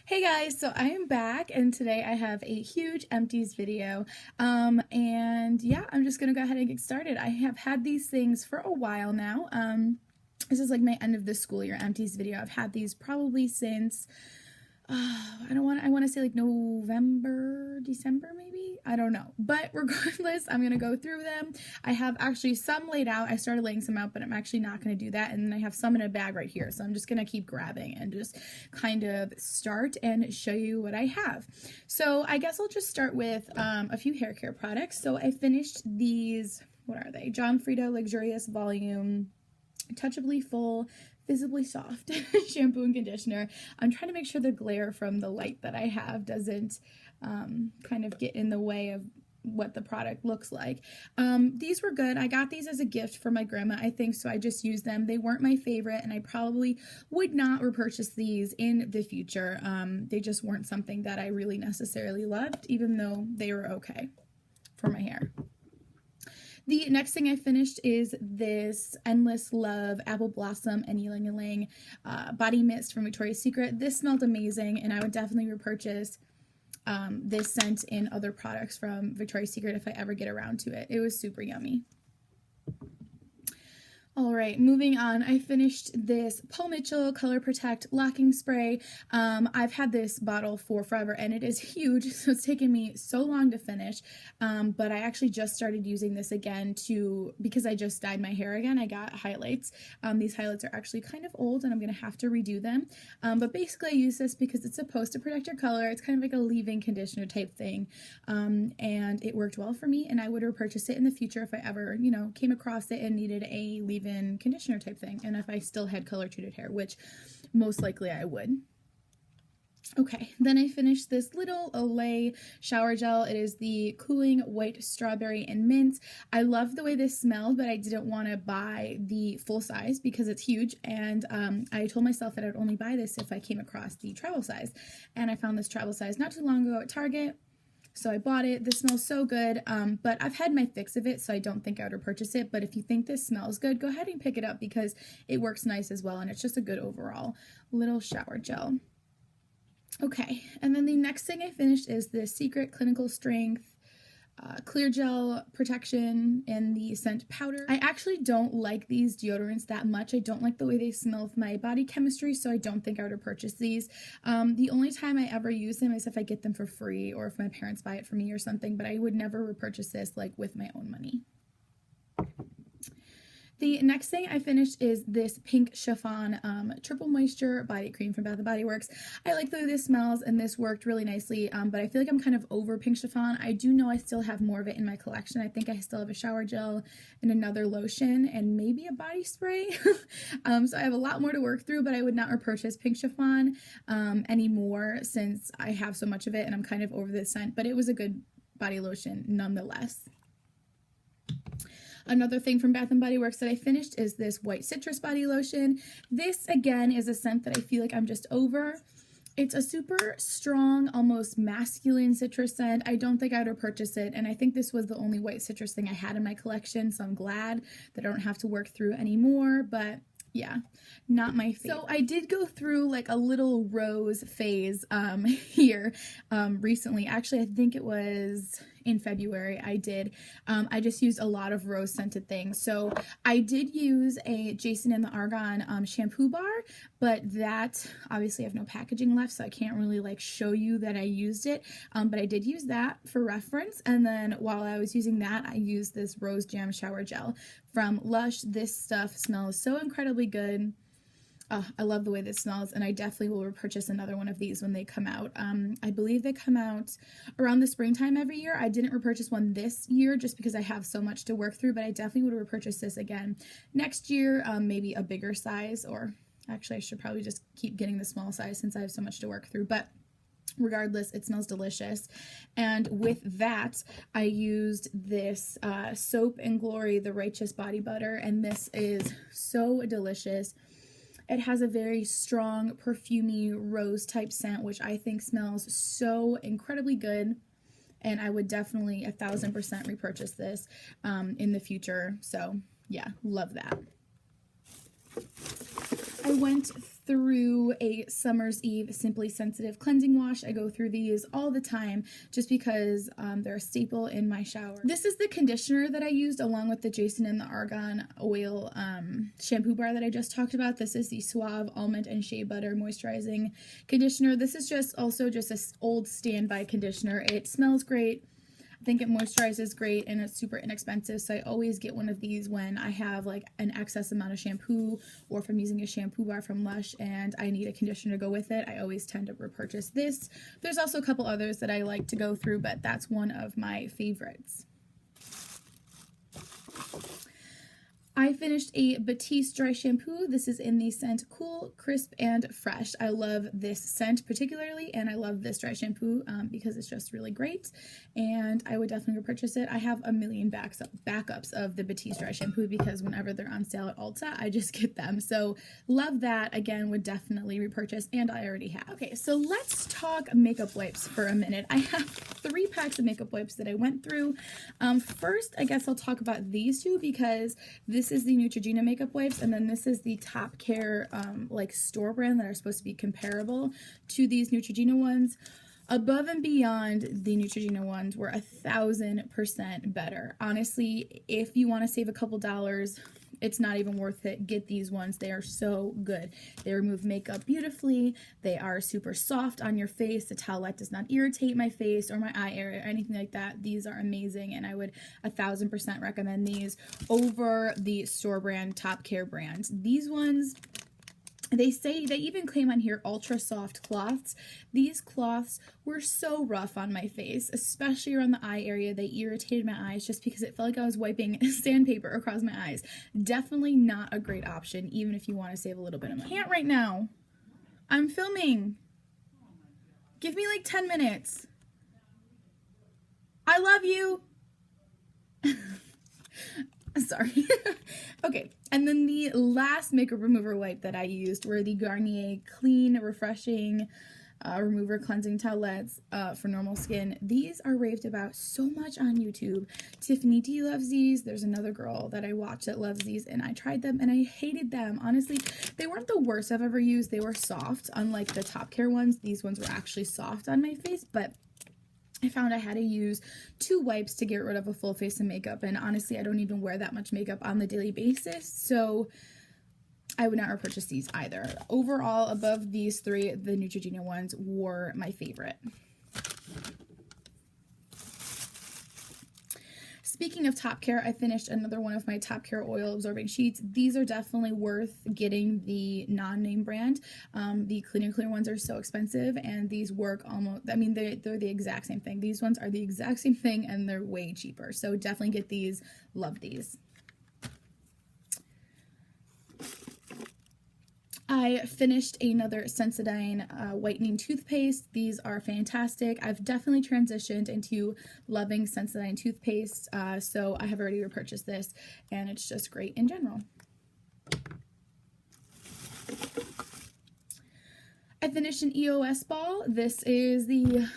Hey guys, so I am back and today I have a huge empties video. And yeah, I'm just gonna go ahead and get started. I have had these things for a while now. This is like my end of the school year empties video. I've had these probably since I want to say like November, December maybe. I don't know. But regardless, I'm going to go through them. I have actually some laid out. I started laying some out, but I'm actually not going to do that. And then I have some in a bag right here. So I'm just going to keep grabbing and just kind of start and show you what I have. So I guess I'll just start with a few hair care products. So I finished these, what are they? John Frieda Luxurious Volume Touchably Full Visibly Soft shampoo and conditioner. I'm trying to make sure the glare from the light that I have doesn't kind of get in the way of what the product looks like. These were good. I got these as a gift for my grandma, I think, so I just used them. They weren't my favorite, and I probably would not repurchase these in the future. They just weren't something that I really necessarily loved, even though they were okay for my hair. The next thing I finished is this Endless Love Apple Blossom and Ylang Ylang Body Mist from Victoria's Secret. This smelled amazing, and I would definitely repurchase this scent in other products from Victoria's Secret if I ever get around to it. It was super yummy. All right, moving on, I finished this Paul Mitchell Color Protect Locking Spray. I've had this bottle for forever, and it is huge, so it's taken me so long to finish, but I actually just started using this again because I just dyed my hair again. I got highlights. These highlights are actually kind of old, and I'm going to have to redo them, but basically I use this because it's supposed to protect your color. It's kind of like a leave-in conditioner type thing, and it worked well for me, and I would repurchase it in the future if I ever, came across it and needed a leave-in conditioner type thing, and if I still had color treated hair, which most likely I would. Okay, then I finished this little Olay shower gel. It is the Cooling White Strawberry and Mint. I love the way this smelled, but I didn't want to buy the full size because it's huge, and I told myself that I'd only buy this if I came across the travel size, and I found this travel size not too long ago at Target. So I bought it. This smells so good, but I've had my fix of it, so I don't think I would repurchase it. But if you think this smells good, go ahead and pick it up because it works nice as well, and it's just a good overall little shower gel. Okay, and then the next thing I finished is the Secret Clinical Strength Clear Gel Protection in the scent powder. I actually don't like these deodorants that much. I don't like the way they smell with my body chemistry, so I don't think I would purchase these. The only time I ever use them is if I get them for free or if my parents buy it for me or something, but I would never repurchase this like with my own money. The next thing I finished is this Pink Chiffon Triple Moisture Body Cream from Bath & Body Works. I like the way this smells, and this worked really nicely, but I feel like I'm kind of over Pink Chiffon. I do know I still have more of it in my collection. I think I still have a shower gel and another lotion and maybe a body spray. So I have a lot more to work through, but I would not repurchase Pink Chiffon anymore since I have so much of it and I'm kind of over this scent, but it was a good body lotion nonetheless. Another thing from Bath & Body Works that I finished is this White Citrus Body Lotion. This, again, is a scent that I feel like I'm just over. It's a super strong, almost masculine citrus scent. I don't think I would repurchase it, and I think this was the only white citrus thing I had in my collection, so I'm glad that I don't have to work through anymore, but yeah, not my favorite. So I did go through like a little rose phase here recently. Actually, I think it was in February I did. I just used a lot of rose scented things. So I did use a Jason and the Argan shampoo bar, but that obviously I have no packaging left, so I can't really like show you that I used it. But I did use that for reference. And then while I was using that, I used this Rose Jam shower gel from Lush. This stuff smells so incredibly good. I love the way this smells, and I definitely will repurchase another one of these when they come out. I believe they come out around the springtime every year. I didn't repurchase one this year just because I have so much to work through, but I definitely would repurchase this again next year, maybe a bigger size, or actually I should probably just keep getting the small size since I have so much to work through, but regardless, it smells delicious. And with that, I used this Soap and Glory The Righteous Body Butter, and this is so delicious. It has a very strong, perfumey rose type scent, which I think smells so incredibly good. And I would definitely 1000% repurchase this in the future. So yeah, love that. I went through a Summer's Eve Simply Sensitive Cleansing Wash. I go through these all the time just because they're a staple in my shower. This is the conditioner that I used along with the Jason and the Argan Oil shampoo bar that I just talked about. This is the Suave Almond and Shea Butter Moisturizing Conditioner. This is just also just an old standby conditioner. It smells great. I think it moisturizes great, and it's super inexpensive, so I always get one of these when I have like an excess amount of shampoo, or if I'm using a shampoo bar from Lush and I need a conditioner to go with it. I always tend to repurchase this. There's also a couple others that I like to go through, but that's one of my favorites. I finished a Batiste dry shampoo. This is in the scent Cool, Crisp, and Fresh. I love this scent particularly, and I love this dry shampoo because it's just really great, and I would definitely repurchase it. I have a million backups of the Batiste dry shampoo because whenever they're on sale at Ulta, I just get them. So love that. Again, would definitely repurchase, and I already have. Okay, so let's talk makeup wipes for a minute. I have 3 packs of makeup wipes that I went through. First, I guess I'll talk about these two because this is the Neutrogena makeup wipes, and then this is the Top Care like store brand that are supposed to be comparable to these Neutrogena ones. Above and beyond, the Neutrogena ones were 1,000% better. Honestly, if you want to save a couple dollars, it's not even worth it. Get these ones. They are so good. They remove makeup beautifully. They are super soft on your face. The towelette does not irritate my face or my eye area or anything like that. These are amazing, and I would 1,000% recommend these over the store brand Top Care brands. These ones, they say, they even claim on here ultra soft cloths. These cloths were so rough on my face, especially around the eye area. They irritated my eyes just because it felt like I was wiping sandpaper across my eyes. Definitely not a great option, even if you want to save a little bit of money. I can't right now. I'm filming. Give me like 10 minutes. I love you. Sorry. Okay, and then the last makeup remover wipe that I used were the Garnier Clean Refreshing Remover Cleansing Towelettes for normal skin. These are raved about so much on YouTube. Tiffany D loves these. There's another girl that I watch that loves these, and I tried them and I hated them. Honestly, they weren't the worst I've ever used. They were soft. Unlike the Top Care ones, these ones were actually soft on my face, but I found I had to use 2 wipes to get rid of a full face of makeup, and honestly, I don't even wear that much makeup on the daily basis, so I would not repurchase these either. Overall, above these 3, the Neutrogena ones were my favorite. Speaking of Top Care, I finished another one of my Top Care oil absorbing sheets. These are definitely worth getting the non-name brand. The Clean and Clear ones are so expensive, and these work almost, I mean, they're the exact same thing. These ones are the exact same thing, and they're way cheaper. So definitely get these. Love these. I finished another Sensodyne whitening toothpaste. These are fantastic. I've definitely transitioned into loving Sensodyne toothpaste, so I have already repurchased this, and it's just great in general. I finished an EOS ball. This is the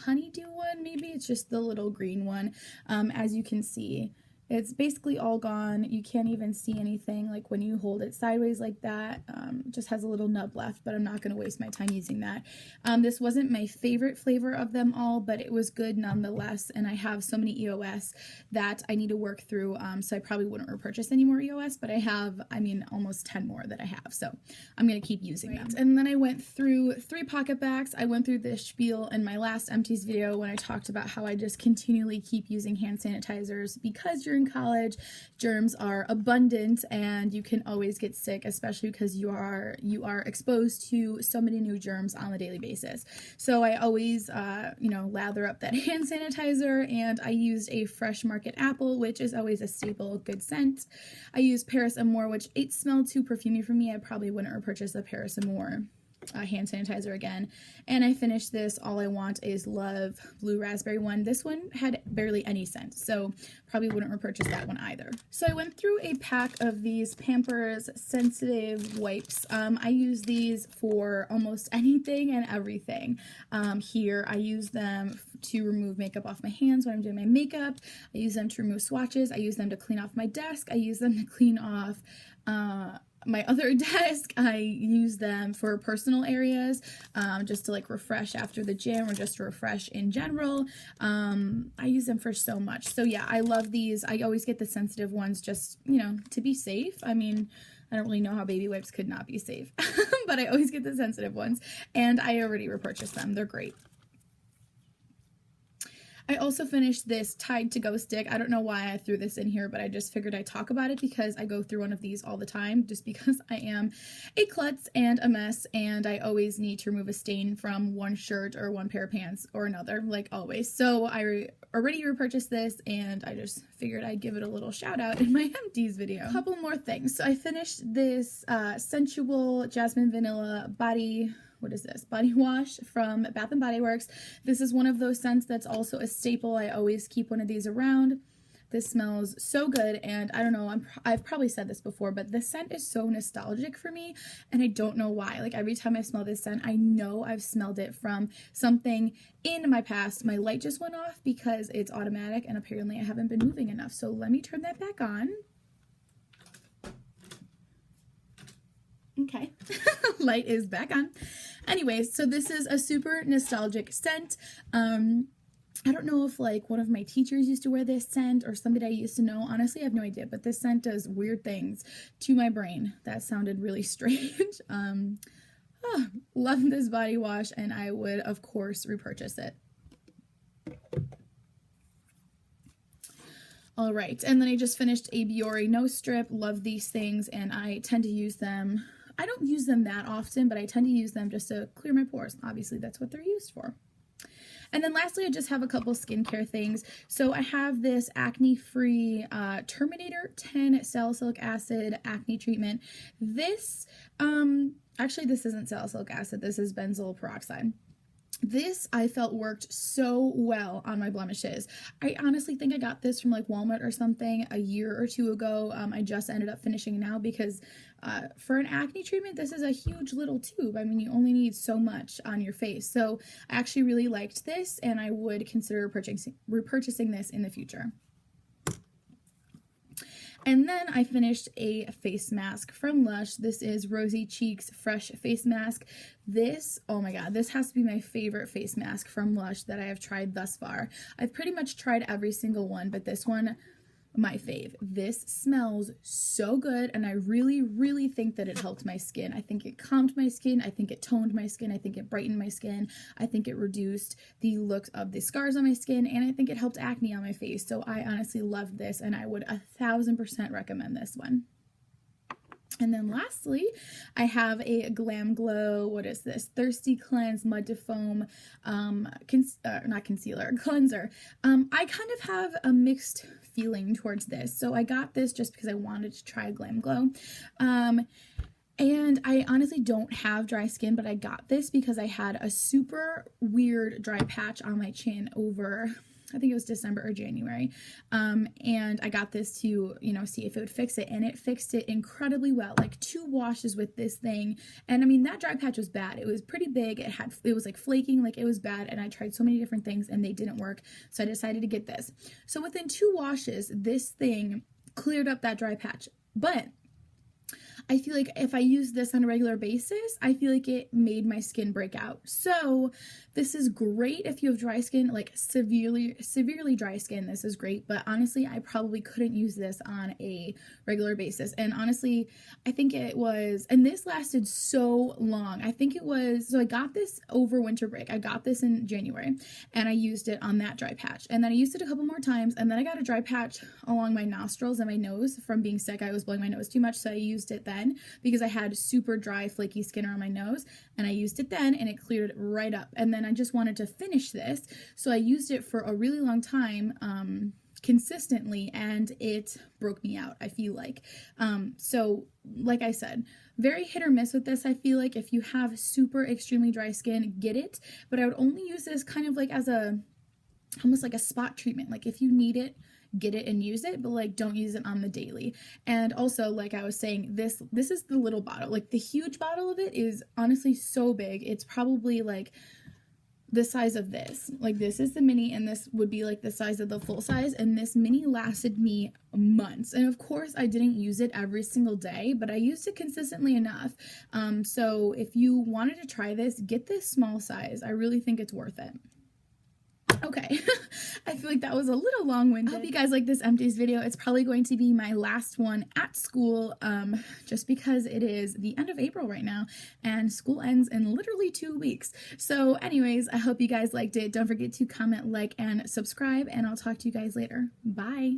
honeydew one, maybe. It's just the little green one. As you can see, it's basically all gone. You can't even see anything like when you hold it sideways like that. It just has a little nub left, but I'm not going to waste my time using that. This wasn't my favorite flavor of them all, but it was good nonetheless, and I have so many EOS that I need to work through, so I probably wouldn't repurchase any more EOS, but I have, I mean, almost 10 more that I have, so I'm going to keep using them. And then I went through 3 pocket bags. I went through this spiel in my last Empties video when I talked about how I just continually keep using hand sanitizers because you're in college, germs are abundant, and you can always get sick, especially because you are exposed to so many new germs on a daily basis. So I always lather up that hand sanitizer, and I used a Fresh Market Apple, which is always a staple good scent. I used Paris Amour, which it smelled too perfumey for me. I probably wouldn't repurchase the Paris Amour hand sanitizer again. And I finished this All I Want Is Love Blue Raspberry one. This one had barely any scent, so probably wouldn't repurchase that one either. So I went through a pack of these Pampers Sensitive wipes. I use these for almost anything and everything. Here I use them to remove makeup off my hands when I'm doing my makeup. I use them to remove swatches. I use them to clean off my desk. I use them to clean off my other desk, I use them for personal areas, just to like refresh after the gym or just to refresh in general. I use them for so much. So yeah, I love these. I always get the sensitive ones just, you know, to be safe. I mean, I don't really know how baby wipes could not be safe, but I always get the sensitive ones, and I already repurchased them. They're great. I also finished this Tide to Go stick. I don't know why I threw this in here, but I just figured I'd talk about it because I go through one of these all the time, just because I am a klutz and a mess, and I always need to remove a stain from one shirt or one pair of pants or another, like always. So I already repurchased this, and I just figured I'd give it a little shout out in my Empties video. A couple more things. So I finished this Sensual Jasmine Vanilla Body wash from Bath & Body Works. This is one of those scents that's also a staple. I always keep one of these around. This smells so good, and I don't know, I've probably said this before, but this scent is so nostalgic for me, and I don't know why. Like, every time I smell this scent, I know I've smelled it from something in my past. My light just went off because it's automatic, and apparently I haven't been moving enough. So let me turn that back on. Okay, light is back on. Anyways, so this is a super nostalgic scent. I don't know if like one of my teachers used to wear this scent or somebody I used to know. Honestly, I have no idea, but this scent does weird things to my brain. That sounded really strange. Love this body wash, and I would, of course, repurchase it. All right, and then I just finished a Biore No Strip. Love these things, and I tend to use them. I don't use them that often, but I tend to use them just to clear my pores. Obviously, that's what they're used for. And then lastly, I just have a couple skincare things. So I have this acne-free Terminator 10 salicylic acid acne treatment. This, actually this isn't salicylic acid, this is benzoyl peroxide. This I felt worked so well on my blemishes. I honestly think I got this from like Walmart or something a year or two ago. I just ended up finishing it now because for an acne treatment, this is a huge little tube. I mean, you only need so much on your face. So I actually really liked this, and I would consider repurchasing this in the future. And then I finished a face mask from Lush. This is Rosy Cheeks Fresh Face Mask. This, oh my god, this has to be my favorite face mask from Lush that I have tried thus far. I've pretty much tried every single one, but this one, my fave. This smells so good, and I really, really think that it helped my skin. I think it calmed my skin. I think it toned my skin. I think it brightened my skin. I think it reduced the looks of the scars on my skin, and I think it helped acne on my face. So I honestly loved this, and I would 1000% recommend this one. And then lastly, I have a Glam Glow, what is this? Thirsty Cleanse Mud to Foam, not concealer, cleanser. I kind of have a mixed feeling towards this. So I got this just because I wanted to try Glam Glow. And I honestly don't have dry skin, but I got this because I had a super weird dry patch on my chin over, I think it was December or January. And I got this to, you know, see if it would fix it, and it fixed it incredibly well. Like 2 washes with this thing. And I mean, that dry patch was bad. It was pretty big. It was like flaking, like it was bad. And I tried so many different things and they didn't work. So I decided to get this. So within 2 washes, this thing cleared up that dry patch. But I feel like if I use this on a regular basis, I feel like it made my skin break out. So this is great if you have dry skin, like severely dry skin. This is great, but honestly, I probably couldn't use this on a regular basis. And honestly, I think it was, and this lasted so long. I think it was, so I got this over winter break. I got this in January, and I used it on that dry patch. And then I used it a couple more times, and then I got a dry patch along my nostrils and my nose from being sick. I was blowing my nose too much, so I used it then because I had super dry, flaky skin around my nose, and I used it then, and it cleared it right up. And then I just wanted to finish this, so I used it for a really long time, consistently, and it broke me out, I feel like. So like I said, very hit or miss with this. I feel like if you have super extremely dry skin, get it, but I would only use this kind of like as a, almost like a spot treatment. Like if you need it, get it and use it, but like don't use it on the daily. And also, like I was saying, this is the little bottle. Like the huge bottle of it is honestly so big. It's probably like the size of this. Like, this is the mini, and this would be like the size of the full size, and this mini lasted me months. And of course I didn't use it every single day, but I used it consistently enough. So if you wanted to try this, get this small size. I really think it's worth it. Okay, I feel like that was a little long-winded. I hope you guys like this Empties video. It's probably going to be my last one at school, just because it is the end of April right now, and school ends in literally 2 weeks. So anyways, I hope you guys liked it. Don't forget to comment, like, and subscribe, and I'll talk to you guys later. Bye!